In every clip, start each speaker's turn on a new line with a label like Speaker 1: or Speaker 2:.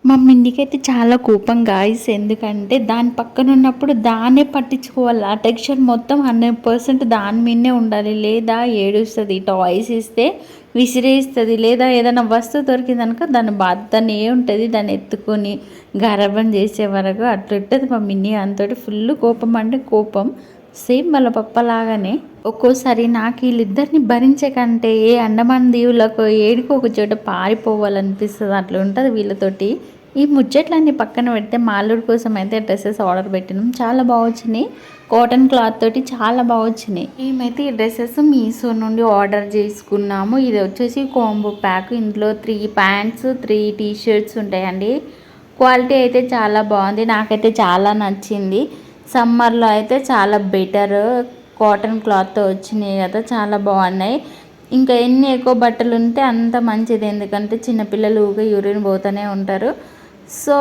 Speaker 1: మా మిన్నికైతే చాలా కోపం గాయ్స్. ఎందుకంటే దాని పక్కన ఉన్నప్పుడు దాన్నే పట్టించుకోవాలి. ఆ టెన్షన్ మొత్తం 100% దాని మీదనే ఉండాలి. లేదా ఏడుస్తుంది, టాయ్స్ ఇస్తే విసిరేస్తుంది, లేదా ఏదైనా వస్తువు దొరికిందనుకో దాని బాధనే ఉంటుంది. దాన్ని ఎత్తుకొని గారాబం చేసే వరకు అట్లుంటుంది మా మిన్ని. అంతటి ఫుల్ కోపం అంటే కోపం. సేమ్ వాళ్ళ పప్పలాగానే. ఒక్కోసారి నాకు వీళ్ళిద్దరిని భరించే కంటే ఏ అండమాన్ దీవులకు ఏడికో ఒక చోట పారిపోవాలనిపిస్తుంది. అట్లా ఉంటుంది వీళ్ళతోటి. ఈ ముచ్చట్లన్నీ పక్కన పెడితే మా అల్లుడి కోసం అయితే డ్రెస్సెస్ ఆర్డర్ పెట్టినాం. చాలా బాగా వచ్చినాయి. కాటన్ క్లాత్ తోటి చాలా బాగా వచ్చినాయి. మేమైతే ఈ డ్రెస్సెస్ మీషో నుండి ఆర్డర్ చేసుకున్నాము. ఇది వచ్చేసి కాంబో ప్యాక్. ఇందులో 3 ప్యాంట్స్ 3 టీ షర్ట్స్ ఉంటాయండి. క్వాలిటీ అయితే చాలా బాగుంది. నాకైతే చాలా నచ్చింది. సమ్మర్లో అయితే చాలా బెటర్. కాటన్ క్లాత్తో వచ్చినాయి కదా, చాలా బాగున్నాయి. ఇంకా ఎన్ని ఎక్కువ బట్టలు ఉంటే అంత మంచిది. ఎందుకంటే చిన్నపిల్లలు ఊగా యూరిన్ పోతూనే ఉంటారు. సో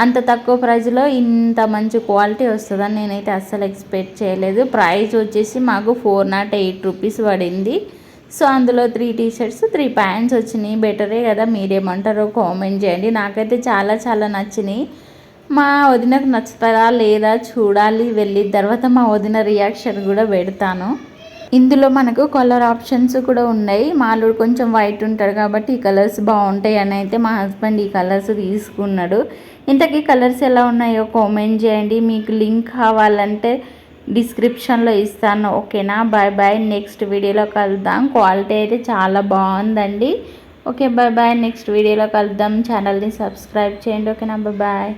Speaker 1: అంత తక్కువ ప్రైస్లో ఇంత మంచి క్వాలిటీ వస్తుందని నేనైతే అస్సలు ఎక్స్పెక్ట్ చేయలేదు. ప్రైస్ వచ్చేసి మాకు 408 రూపీస్ పడింది. సో అందులో 3 టీ షర్ట్స్ 3 ప్యాంట్స్ వచ్చినాయి. బెటరే కదా, మీరేమంటారో కామెంట్ చేయండి. నాకైతే చాలా చాలా నచ్చినాయి. మా వదినకు నచ్చుతుందా లేదా చూడాలి. వెళ్ళిన తర్వాత మా వదిన రియాక్షన్ కూడా పెడతాను. ఇందులో మనకు కలర్ ఆప్షన్స్ కూడా ఉన్నాయి. మా అల్లుడు కొంచెం వైట్ ఉంటాడు కాబట్టి ఈ కలర్స్ బాగుంటాయి అని అయితే మా హస్బెండ్ ఈ కలర్స్ తీసుకున్నాడు. ఇంతకీ కలర్స్ ఎలా ఉన్నాయో కామెంట్ చేయండి. మీకు లింక్ కావాలంటే డిస్క్రిప్షన్లో ఇస్తాను. ఓకేనా, బాయ్ బాయ్. నెక్స్ట్ వీడియోలో కలుద్దాం. క్వాలిటీ అయితే చాలా బాగుందండి. Okay, bye bye. నెక్స్ట్ వీడియోలో కలుద్దాం. ఛానల్ని సబ్స్క్రైబ్ చేయండి. ఓకేనా, బాయ్ బాయ్.